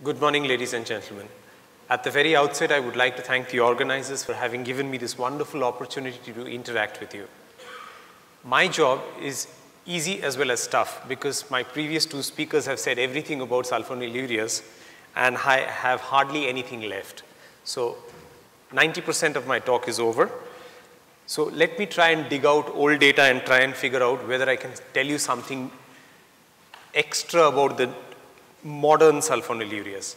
Good morning, ladies and gentlemen. At the very outset, I would like to thank the organizers for having given me this wonderful opportunity to interact with you. My job is easy as well as tough because my previous two speakers have said everything about sulphonylureas and I have hardly anything left. So 90% of my talk is over. So let me try and dig out old data and try and figure out whether I can tell you something extra about the modern sulphonylureas.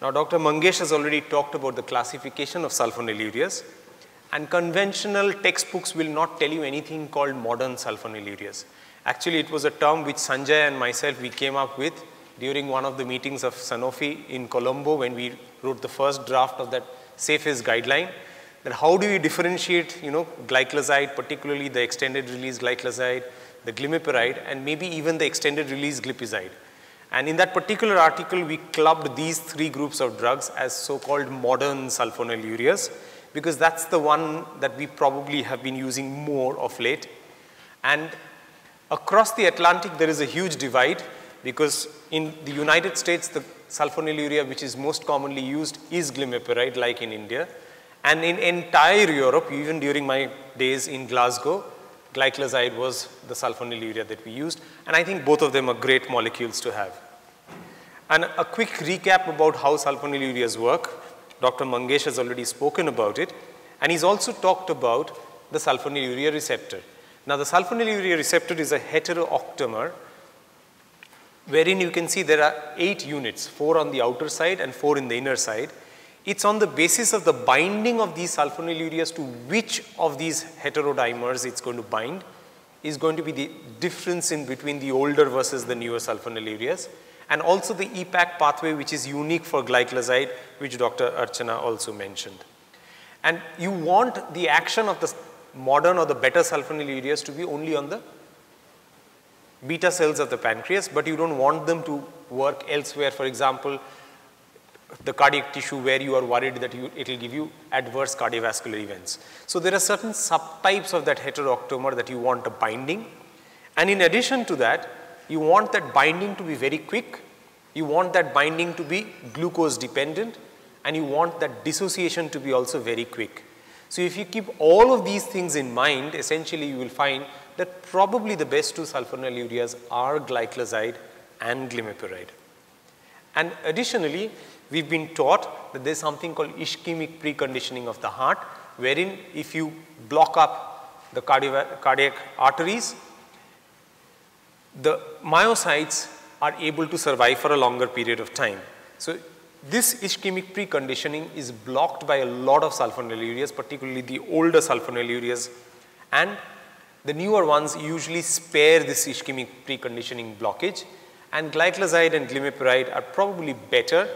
Now, Dr. Mangesh has already talked about the classification of sulphonylureas, and conventional textbooks will not tell you anything called modern sulphonylureas. Actually, it was a term which Sanjay and myself, we came up with during one of the meetings of Sanofi in Colombo when we wrote the first draft of that safest guideline, that how do you differentiate, glyclazide, particularly the extended release glyclazide, the glimepiride, and maybe even the extended release glipizide. And in that particular article, we clubbed these three groups of drugs as so-called modern sulphonylureas, because that's the one that we probably have been using more of late. And across the Atlantic, there is a huge divide, because in the United States, the sulphonylurea which is most commonly used is glimepiride, like in India. And in entire Europe, even during my days in Glasgow, glyclazide was the sulphonylurea that we used, and I think both of them are great molecules to have. And a quick recap about how sulphonylureas work. Dr. Mangesh has already spoken about it, and he's also talked about the sulphonylurea receptor. Now, the sulphonylurea receptor is a heterooctamer, wherein you can see there are 8 units, 4 on the outer side and 4 in the inner side. It's on the basis of the binding of these sulphonylureas to which of these heterodimers it's going to bind is going to be the difference in between the older versus the newer sulphonylureas, and also the EPAC pathway, which is unique for glyclazide, which Dr. Archana also mentioned. And you want the action of the modern or the better sulphonylureas to be only on the beta cells of the pancreas, but you don't want them to work elsewhere. For example, the cardiac tissue where you are worried that it will give you adverse cardiovascular events. So there are certain subtypes of that heterooctamer that you want a binding. And in addition to that, you want that binding to be very quick, you want that binding to be glucose dependent, and you want that dissociation to be also very quick. So if you keep all of these things in mind, essentially you will find that probably the best two sulphonylureas are glyclazide and glimepiride. And additionally, we've been taught that there's something called ischemic preconditioning of the heart, wherein if you block up the cardiac arteries, the myocytes are able to survive for a longer period of time. So this ischemic preconditioning is blocked by a lot of sulphonylureas, particularly the older sulphonylureas, and the newer ones usually spare this ischemic preconditioning blockage, and glyclazide and glimepiride are probably better,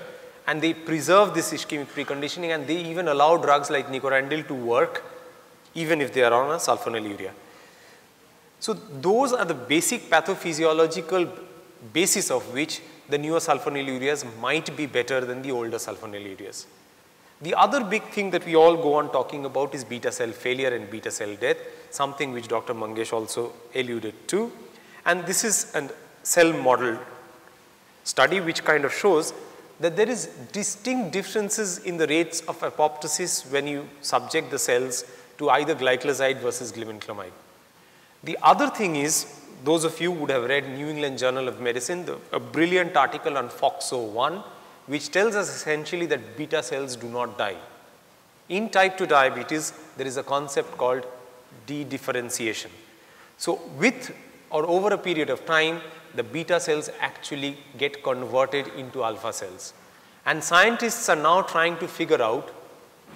and they preserve this ischemic preconditioning, and they even allow drugs like nicorandil to work even if they are on a sulphonylurea. So those are the basic pathophysiological basis of which the newer sulphonylureas might be better than the older sulphonylureas. The other big thing that we all go on talking about is beta cell failure and beta cell death, something which Dr. Mangesh also alluded to. And this is a cell model study which kind of shows that there is distinct differences in the rates of apoptosis when you subject the cells to either glyclazide versus glibenclamide. The other thing is, those of you would have read New England Journal of Medicine, a brilliant article on FOXO1, which tells us essentially that beta cells do not die. In type 2 diabetes, there is a concept called de-differentiation. So with or over a period of time, the beta cells actually get converted into alpha cells. And scientists are now trying to figure out,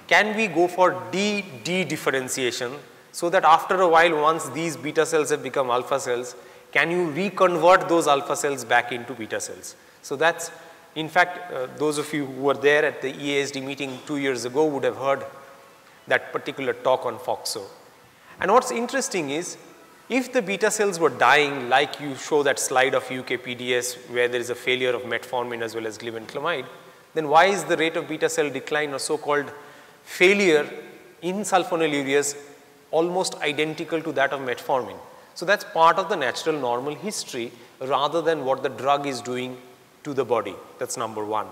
can we go for de-differentiation so that after a while, once these beta cells have become alpha cells, can you reconvert those alpha cells back into beta cells? So that's, in fact, those of you who were there at the EASD meeting 2 years ago would have heard that particular talk on FOXO. And what's interesting is, if the beta cells were dying, like you show that slide of UKPDS where there is a failure of metformin as well as glibenclamide, then why is the rate of beta cell decline or so-called failure in sulphonylureas almost identical to that of metformin? So that's part of the natural normal history rather than what the drug is doing to the body. That's number one.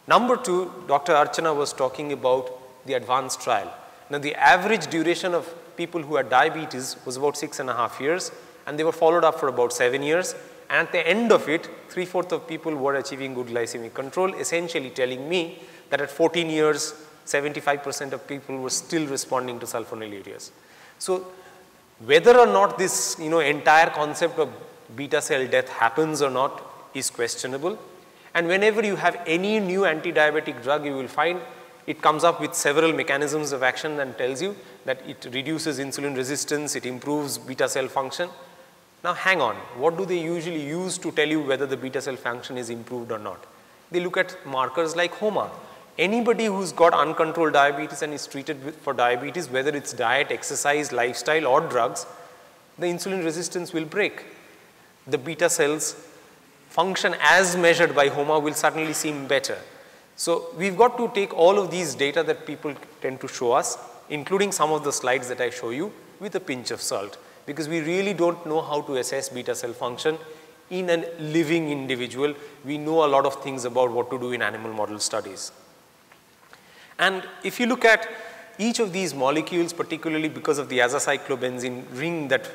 Number two, Dr. Archana was talking about the advanced trial. Now, the average duration of people who had diabetes was about 6.5 years, and they were followed up for about 7 years. And at the end of it, 3/4 of people were achieving good glycemic control, essentially telling me that at 14 years, 75% of people were still responding to sulphonylureas. So, whether or not this entire concept of beta cell death happens or not is questionable. And whenever you have any new anti-diabetic drug, you will find it comes up with several mechanisms of action and tells you that it reduces insulin resistance, it improves beta cell function. Now hang on, what do they usually use to tell you whether the beta cell function is improved or not? They look at markers like HOMA. Anybody who's got uncontrolled diabetes and is treated for diabetes, whether it's diet, exercise, lifestyle or drugs, the insulin resistance will break. The beta cells function as measured by HOMA will certainly seem better. So we've got to take all of these data that people tend to show us, including some of the slides that I show you, with a pinch of salt, because we really don't know how to assess beta cell function in a living individual. We know a lot of things about what to do in animal model studies. And if you look at each of these molecules, particularly because of the azacyclobenzene ring that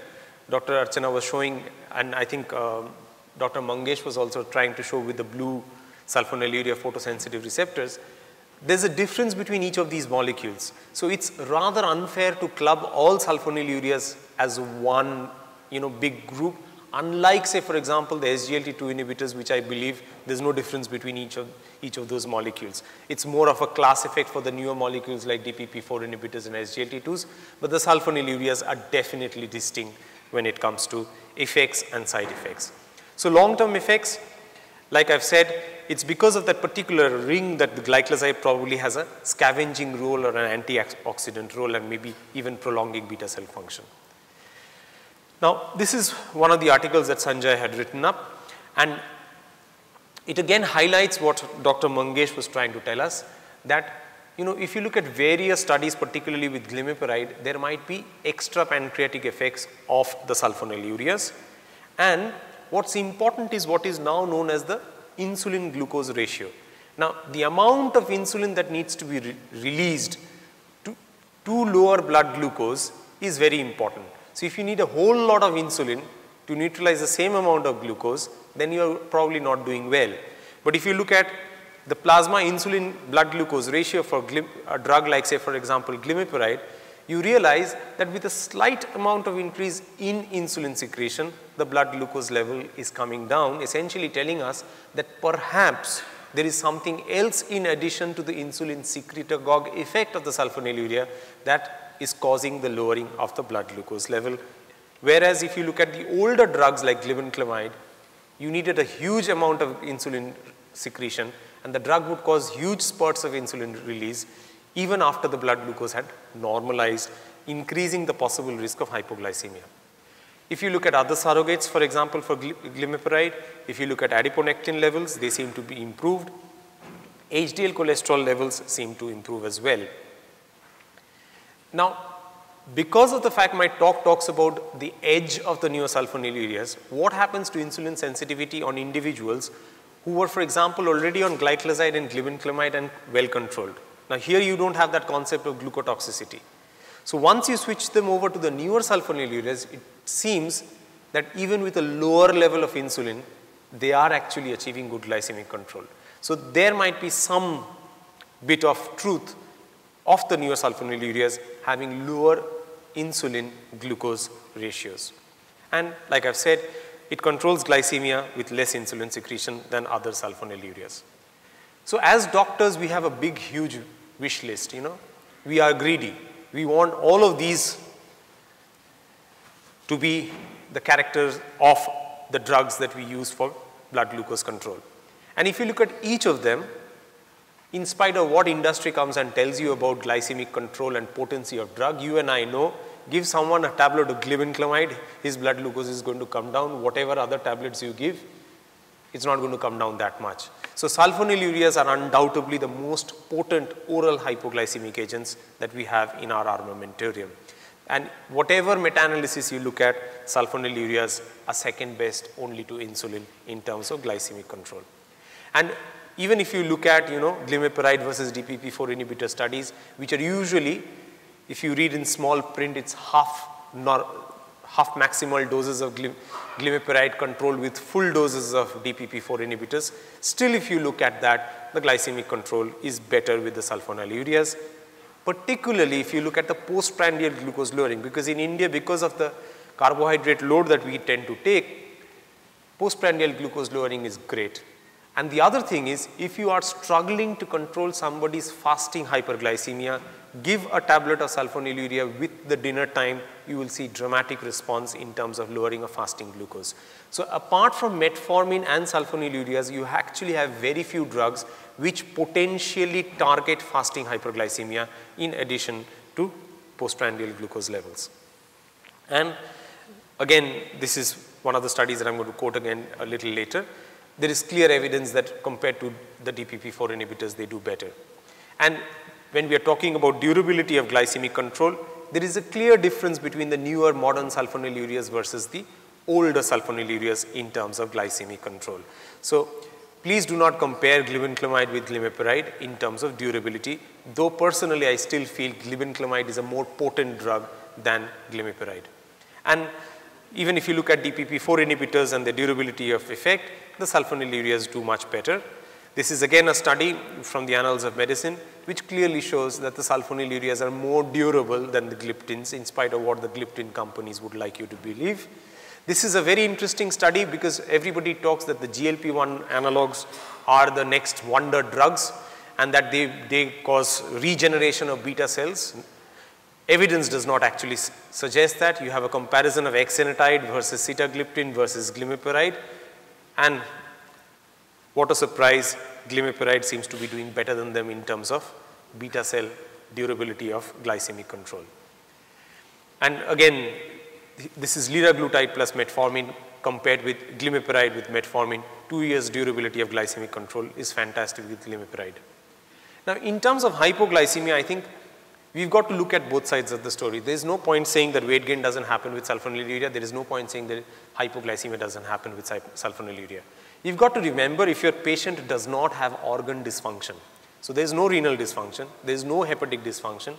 Dr. Archana was showing, and I think Dr. Mangesh was also trying to show with the blue sulfonylurea photosensitive receptors, there's a difference between each of these molecules. So it's rather unfair to club all sulfonylureas as one big group, unlike, say, for example, the SGLT2 inhibitors, which I believe there's no difference between each of those molecules. It's more of a class effect for the newer molecules like DPP4 inhibitors and SGLT2s, but the sulfonylureas are definitely distinct when it comes to effects and side effects. So long-term effects, like I've said, it's because of that particular ring that the glycoside probably has a scavenging role or an antioxidant role and maybe even prolonging beta cell function. Now, this is one of the articles that Sanjay had written up, and it again highlights what Dr. Mangesh was trying to tell us, that if you look at various studies, particularly with glimepiride, there might be extra pancreatic effects of the sulfonylureas. And what's important is what is now known as the insulin glucose ratio. Now, the amount of insulin that needs to be released to lower blood glucose is very important. So if you need a whole lot of insulin to neutralize the same amount of glucose, then you are probably not doing well. But if you look at the plasma insulin blood glucose ratio for a drug like, say, for example, glimepiride, you realize that with a slight amount of increase in insulin secretion, the blood glucose level is coming down, essentially telling us that perhaps there is something else in addition to the insulin secretagogue effect of the sulfonylurea that is causing the lowering of the blood glucose level. Whereas if you look at the older drugs like glibenclamide, you needed a huge amount of insulin secretion, and the drug would cause huge spurts of insulin release even after the blood glucose had normalized, increasing the possible risk of hypoglycemia. If you look at other surrogates, for example, for glimepiride, if you look at adiponectin levels, they seem to be improved. HDL cholesterol levels seem to improve as well. Now, because of the fact my talk talks about the edge of the neosulfonylureas, what happens to insulin sensitivity on individuals who were, for example, already on glycoside and glibenclamide and well controlled? Now, here you don't have that concept of glucotoxicity. So once you switch them over to the newer sulfonylureas, it seems that even with a lower level of insulin, they are actually achieving good glycemic control. So there might be some bit of truth of the newer sulfonylureas having lower insulin glucose ratios. And like I've said, it controls glycemia with less insulin secretion than other sulfonylureas. So as doctors, we have a big, huge wish list, We are greedy. We want all of these to be the characters of the drugs that we use for blood glucose control. And if you look at each of them, in spite of what industry comes and tells you about glycemic control and potency of drug, you and I know, give someone a tablet of glibenclamide, his blood glucose is going to come down. Whatever other tablets you give, it's not going to come down that much. So sulfonylureas are undoubtedly the most potent oral hypoglycemic agents that we have in our armamentarium. And whatever meta-analysis you look at, sulfonylureas are second best only to insulin in terms of glycemic control. And even if you look at, glimepiride versus DPP-4 inhibitor studies, which are usually, if you read in small print, it's half maximal doses of glimepiride controlled with full doses of DPP-4 inhibitors. Still, if you look at that, the glycemic control is better with the sulphonylureas. Particularly if you look at the postprandial glucose lowering, because in India, because of the carbohydrate load that we tend to take, postprandial glucose lowering is great. And the other thing is, if you are struggling to control somebody's fasting hyperglycemia, give a tablet of sulphonylurea with the dinner time, you will see dramatic response in terms of lowering of fasting glucose. So apart from metformin and sulphonylureas, you actually have very few drugs which potentially target fasting hyperglycemia in addition to postprandial glucose levels. And again, this is one of the studies that I'm going to quote again a little later. There is clear evidence that compared to the DPP-4 inhibitors, they do better. And when we are talking about durability of glycemic control, there is a clear difference between the newer modern sulphonylureas versus the older sulphonylureas in terms of glycemic control. So please do not compare glibenclamide with glimepiride in terms of durability, though personally I still feel glibenclamide is a more potent drug than glimepiride. And even if you look at DPP-4 inhibitors and the durability of effect, the sulphonylureas do much better. This is again a study from the Annals of Medicine which clearly shows that the sulphonylureas are more durable than the gliptins in spite of what the gliptin companies would like you to believe. This is a very interesting study because everybody talks that the GLP-1 analogs are the next wonder drugs and that they cause regeneration of beta cells. Evidence does not actually suggest that. You have a comparison of exenatide versus sitagliptin versus glimepiride, and what a surprise, glimepiride seems to be doing better than them in terms of beta cell durability of glycemic control. And again, this is liraglutide plus metformin compared with glimepiride with metformin. 2 years durability of glycemic control is fantastic with glimepiride. Now, in terms of hypoglycemia, I think we've got to look at both sides of the story. There is no point saying that weight gain doesn't happen with sulphonylurea. There is no point saying that hypoglycemia doesn't happen with sulphonylurea. You've got to remember if your patient does not have organ dysfunction. So there is no renal dysfunction, there is no hepatic dysfunction.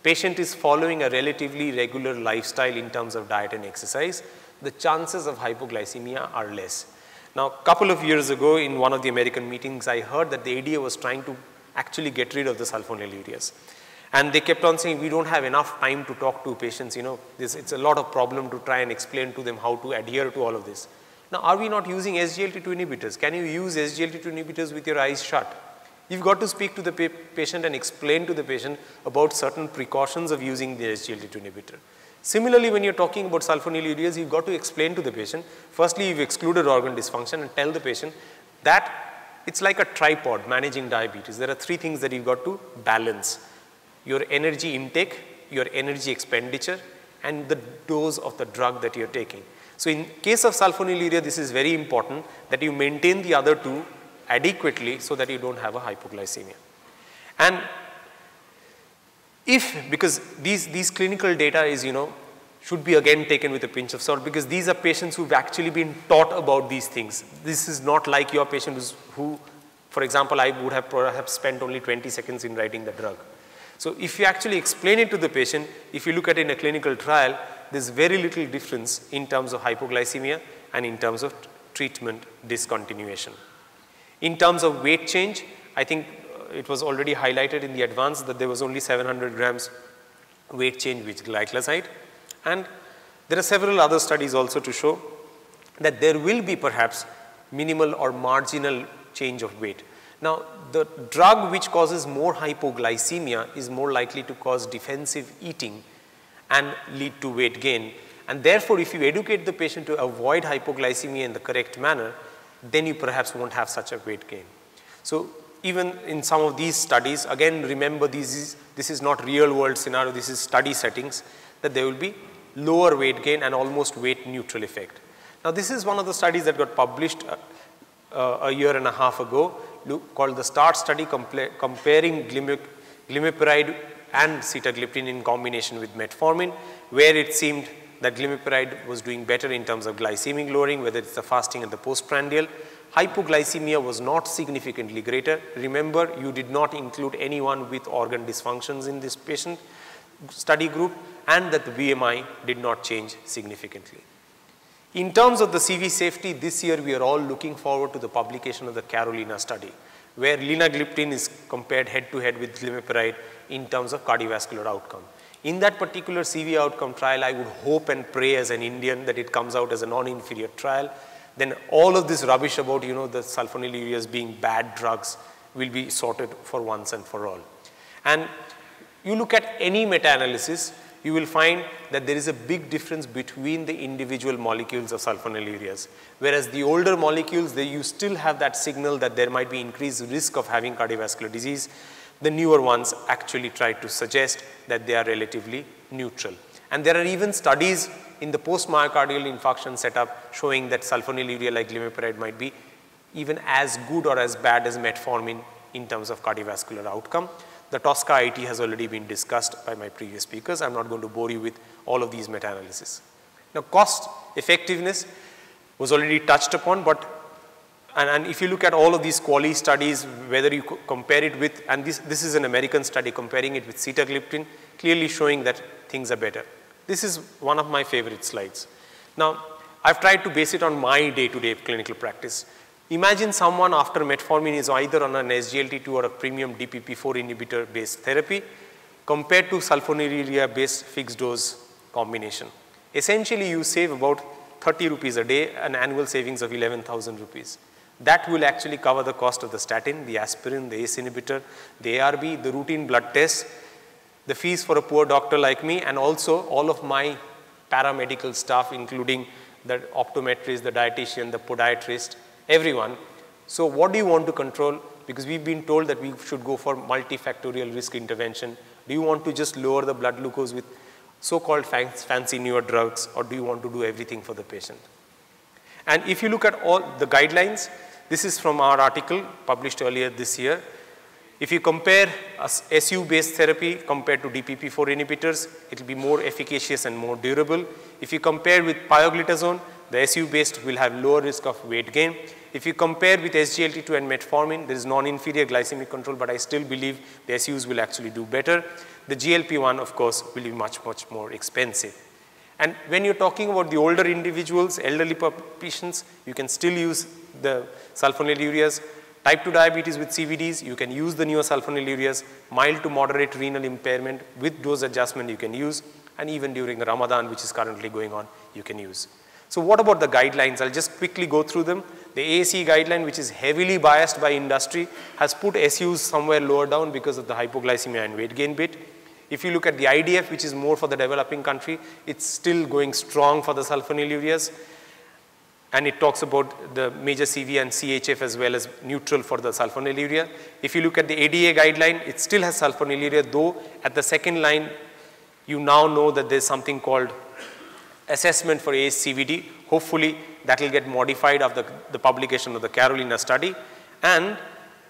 Patient is following a relatively regular lifestyle in terms of diet and exercise. The chances of hypoglycemia are less. Now, a couple of years ago in one of the American meetings, I heard that the ADA was trying to actually get rid of the sulphonylureas. And they kept on saying, we don't have enough time to talk to patients, it's a lot of problem to try and explain to them how to adhere to all of this. Now, are we not using SGLT2 inhibitors? Can you use SGLT2 inhibitors with your eyes shut? You've got to speak to the patient and explain to the patient about certain precautions of using the SGLT2 inhibitor. Similarly, when you're talking about sulphonylureas, you've got to explain to the patient, firstly, you've excluded organ dysfunction and tell the patient that it's like a tripod managing diabetes. There are 3 things that you've got to balance: your energy intake, your energy expenditure, and the dose of the drug that you're taking. So in case of sulphonylurea, this is very important that you maintain the other 2 adequately so that you don't have a hypoglycemia. And because these clinical data is, should be again taken with a pinch of salt, because these are patients who've actually been taught about these things. This is not like your patient who, for example, I would have perhaps spent only 20 seconds in writing the drug. So if you actually explain it to the patient, if you look at it in a clinical trial, there's very little difference in terms of hypoglycemia and in terms of treatment discontinuation. In terms of weight change, I think it was already highlighted in the advance that there was only 700 grams weight change with glycoside. And there are several other studies also to show that there will be perhaps minimal or marginal change of weight. Now, the drug which causes more hypoglycemia is more likely to cause defensive eating and lead to weight gain. And therefore, if you educate the patient to avoid hypoglycemia in the correct manner, then you perhaps won't have such a weight gain. So even in some of these studies, again, remember this is not real world scenario, this is study settings, that there will be lower weight gain and almost weight neutral effect. Now, this is one of the studies that got published a year and a half ago, called the START study, comparing glimepiride and sitagliptin in combination with metformin, where it seemed that glimepiride was doing better in terms of glycemic lowering, whether it's the fasting and the postprandial, hypoglycemia was not significantly greater. Remember, you did not include anyone with organ dysfunctions in this patient study group, and that the BMI did not change significantly. In terms of the CV safety, this year we are all looking forward to the publication of the Carolina study, where linagliptin is compared head-to-head with glimepiride in terms of cardiovascular outcome. In that particular CV outcome trial, I would hope and pray as an Indian that it comes out as a non-inferior trial. Then all of this rubbish about, the sulphonylureas being bad drugs will be sorted for once and for all. And you look at any meta-analysis, you will find that there is a big difference between the individual molecules of sulphonylureas. Whereas the older molecules, you still have that signal that there might be increased risk of having cardiovascular disease. The newer ones actually try to suggest that they are relatively neutral. And there are even studies in the post-myocardial infarction setup showing that sulphonylurea like glimepiride might be even as good or as bad as metformin in terms of cardiovascular outcome. The TOSCA IT has already been discussed by my previous speakers. I'm not going to bore you with all of these meta-analyses. Now, cost effectiveness was already touched upon, but and if you look at all of these QALY studies, whether you compare it with, and this is an American study comparing it with sitagliptin, clearly showing that things are better. This is one of my favorite slides. Now, I've tried to base it on my day-to-day clinical practice. Imagine someone after metformin is either on an SGLT2 or a premium DPP4 inhibitor-based therapy compared to sulfonylurea-based fixed-dose combination. Essentially, you save about 30 rupees a day, an annual savings of 11,000 rupees. That will actually cover the cost of the statin, the aspirin, the ACE inhibitor, the ARB, the routine blood tests, the fees for a poor doctor like me, and also all of my paramedical staff, including the optometrist, the dietitian, the podiatrist, everyone. So what do you want to control? Because we've been told that we should go for multifactorial risk intervention. Do you want to just lower the blood glucose with so-called fancy newer drugs, or do you want to do everything for the patient? And if you look at all the guidelines, this is from our article published earlier this year. If you compare a SU-based therapy compared to DPP4 inhibitors, it will be more efficacious and more durable. If you compare with pioglitazone, the SU-based will have lower risk of weight gain. If you compare with SGLT2 and metformin, there is non-inferior glycemic control, but I still believe the SUs will actually do better. The GLP-1, of course, will be much, much more expensive. And when you're talking about the older individuals, elderly patients, you can still use the sulphonylureas. Type 2 diabetes with CVDs, you can use the newer sulphonylureas. Mild to moderate renal impairment with dose adjustment you can use. And even during Ramadan, which is currently going on, you can use. So what about the guidelines? I'll just quickly go through them. The AAC guideline, which is heavily biased by industry, has put SUs somewhere lower down because of the hypoglycemia and weight gain bit. If you look at the IDF, which is more for the developing country, it's still going strong for the sulphonylureas. And it talks about the major CV and CHF as well as neutral for the sulphonylurea. If you look at the ADA guideline, it still has sulphonylurea, though at the second line, you now know that there's something called assessment for ASCVD. Hopefully, that will get modified after the publication of the Carolina study. And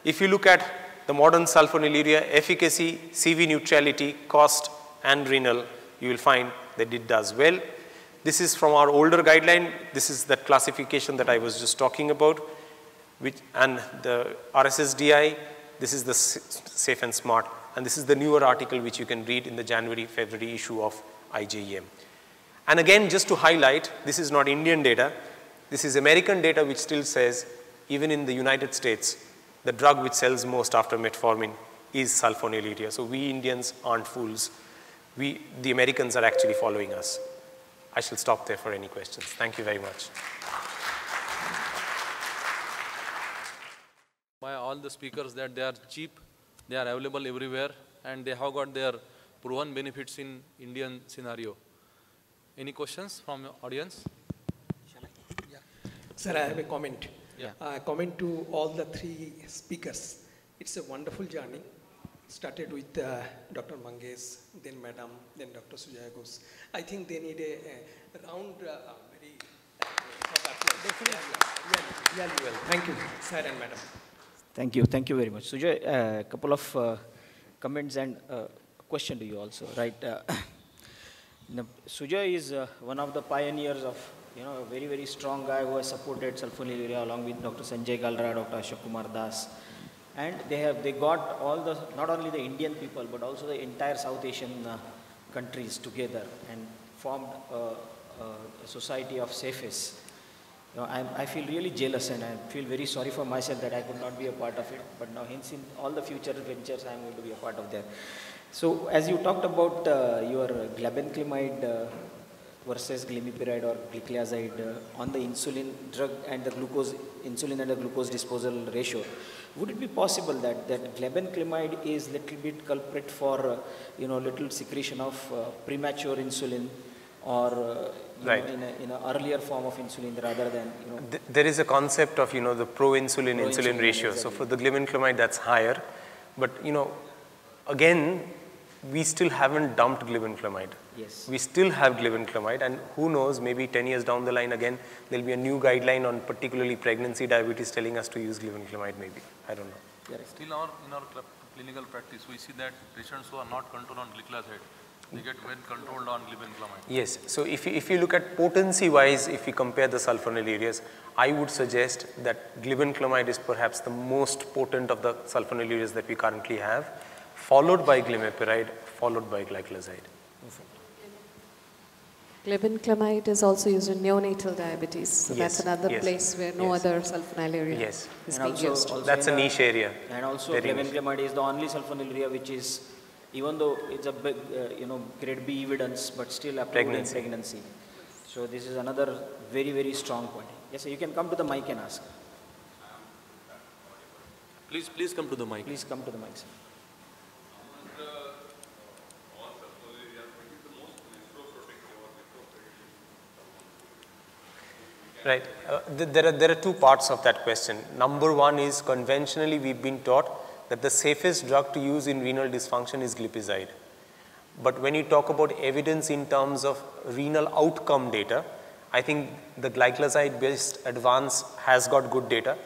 if you look at the modern sulphonylurea efficacy, CV neutrality, cost, and renal, you will find that it does well. This is from our older guideline. This is that classification that I was just talking about. And the RSSDI, this is the safe and smart. And this is the newer article which you can read in the January-February issue of IJEM. And again, just to highlight, this is not Indian data. This is American data which still says, even in the United States, the drug which sells most after metformin is sulphonylurea. So we Indians aren't fools. The Americans are actually following us. I shall stop there for any questions. Thank you very much. By all the speakers that they are cheap, they are available everywhere, and they have got their proven benefits in Indian scenario. Any questions from the audience? Yeah. Sir, I have a comment. Yeah. Comment to all the three speakers. It's a wonderful journey. Started with Dr. Mangesh, then Madam, then Dr. Sujay Ghosh. I think they need a round, very really well. Thank you, sir and Madam. Thank you. Thank you very much. Sujay, a couple of comments and question to you also, right? Sujay is one of the pioneers of a very, very strong guy who has supported sulfonylurea along with Dr. Sanjay Galra, Dr. Ashok Kumar Das. And they got all the, not only the Indian people, but also the entire South Asian countries together and formed a society of safes. I feel really jealous and I feel very sorry for myself that I could not be a part of it. But now hence in all the future ventures I am going to be a part of that. So as you talked about your glibenclamide versus glimepiride or gliclazide on the insulin drug and the glucose, insulin and the glucose disposal ratio, would it be possible that glibenclamide is little bit culprit for little secretion of premature insulin or right. in an earlier form of insulin rather than There is a concept of the pro-insulin insulin ratio. Exactly. So for the glibenclamide that's higher, but again we still haven't dumped glibenclamide. Yes. We still have glibenclamide, and who knows, maybe 10 years down the line again there'll be a new guideline on particularly pregnancy diabetes telling us to use glibenclamide maybe. I don't know. Still in our clinical practice, we see that patients who are not controlled on gliclazide, they get well controlled on glibenclamide. Yes, so if you look at potency wise, if we compare the sulfonylureas, I would suggest that glibenclamide is perhaps the most potent of the sulfonylureas that we currently have, followed by glimepiride, followed by gliclazide. Glibenclamide is also used in neonatal diabetes, so Yes, that's another yes, place where no yes. other sulfonylurea Yes. is And being also- used. also That's a in niche area. And also Very niche. glibenclamide is the only sulfonylurea which is, even though it's a big, grade B evidence, but still approved in pregnancy. So this is another very, very strong point. Yes, sir, you can come to the mic and ask. Please come to the mic. Please come to the mic, sir. Right. There are two parts of that question. Number one is conventionally we've been taught that the safest drug to use in renal dysfunction is glipizide. But when you talk about evidence in terms of renal outcome data, I think the gliclazide based advance has got good data.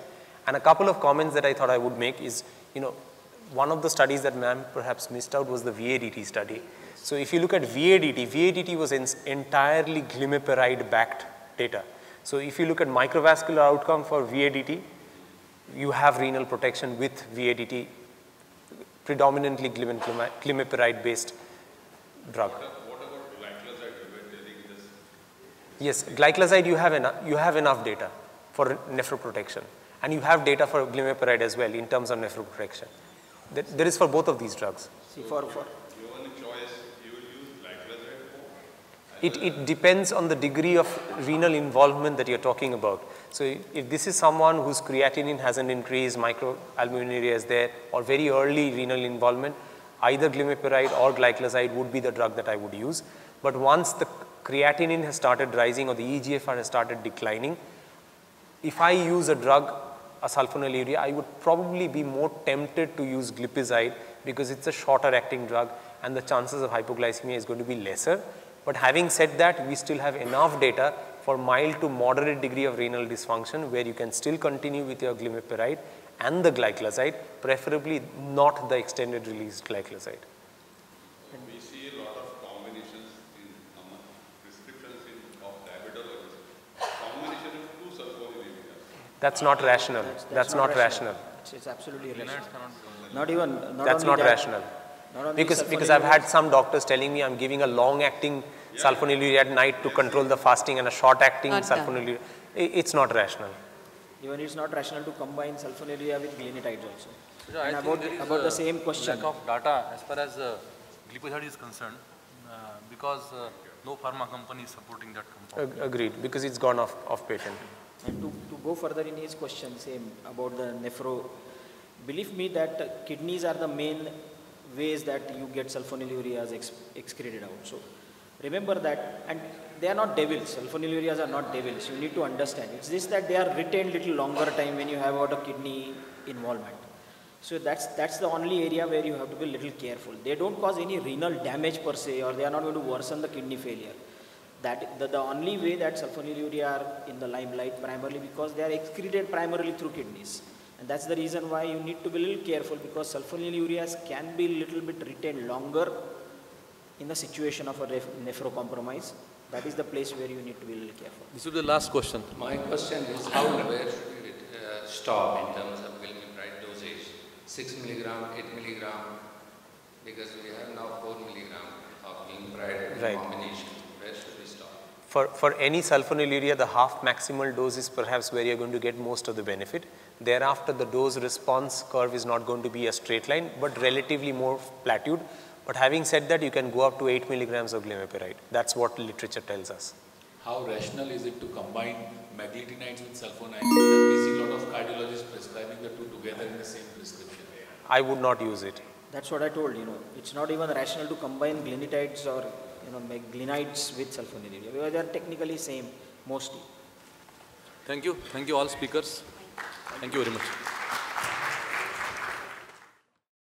And a couple of comments that I thought I would make is, one of the studies that ma'am perhaps missed out was the VADT study. So if you look at VADT was entirely glimepiride backed data. So if you look at microvascular outcome for VADT, you have renal protection with VADT, predominantly glimepiride based drug. What about gliclazide? You were telling this. Yes, gliclazide you have enough data for nephroprotection, and you have data for glimepiride as well in terms of nephroprotection. There is for both of these drugs. See, for Given a choice, you will use gliclazide for? It depends on the degree of renal involvement that you're talking about. So if this is someone whose creatinine hasn't increased, microalbuminuria is there, or very early renal involvement, either glimepiride or gliclazide would be the drug that I would use. But once the creatinine has started rising or the eGFR has started declining, if I use a drug, a sulfonylurea, I would probably be more tempted to use glipizide because it's a shorter acting drug and the chances of hypoglycemia is going to be lesser. But having said that, we still have enough data for mild to moderate degree of renal dysfunction where you can still continue with your glimepiride and the gliclazide, preferably not the extended release gliclazide. We see a lot of combinations in prescriptions of diabetologists. Combination of two sulfonylureas. That's not rational. That's not rational. It's absolutely irrational. Not even. That's not rational. Because I've had some doctors telling me I'm giving a long-acting sulfonylurea at night to control the fasting and a short-acting sulfonylurea. It's not rational. Even it's not rational to combine sulfonylurea with glinetides also. Yeah, And I think there is about the same question. lack of data as far as glyphosate is concerned, because no pharma company is supporting that compound. Agreed, because it's gone off patent. And to go further in his question, same about the nephro, believe me that kidneys are the main ways that you get sulfonylureas excreted out. So remember that, and they are not devils. Sulfonylureas are not devils. You need to understand. It's just that they are retained little longer time when you have got a kidney involvement. So that's the only area where you have to be a little careful. They don't cause any renal damage per se, or they are not going to worsen the kidney failure. That the only way that sulfonylurea are in the limelight primarily because they are excreted primarily through kidneys. And that's the reason why you need to be a little careful, because sulfonylureas can be a little bit retained longer in the situation of a nephro compromise That is the place where you need to be a little careful. This is the last question. My question is where should we stop in terms of glimepiride dosage? 6 milligram, 8 milligram, because we have now 4 milligram of glimepiride Right. combination. Where should we stop? For any sulfonylurea, the half maximal dose is perhaps where you're going to get most of the benefit. Thereafter, the dose response curve is not going to be a straight line, but relatively more plateaued. But having said that, you can go up to 8 milligrams of glimepiride. That's what literature tells us. How rational is it to combine maglitinides with sulfonamide? Because we see a lot of cardiologists prescribing the two together in the same prescription. I would not use it. That's what I told you. It's not even rational to combine glinetides or glinides with sulfonylurea because they are technically same mostly. Thank you all speakers. Thank you very much.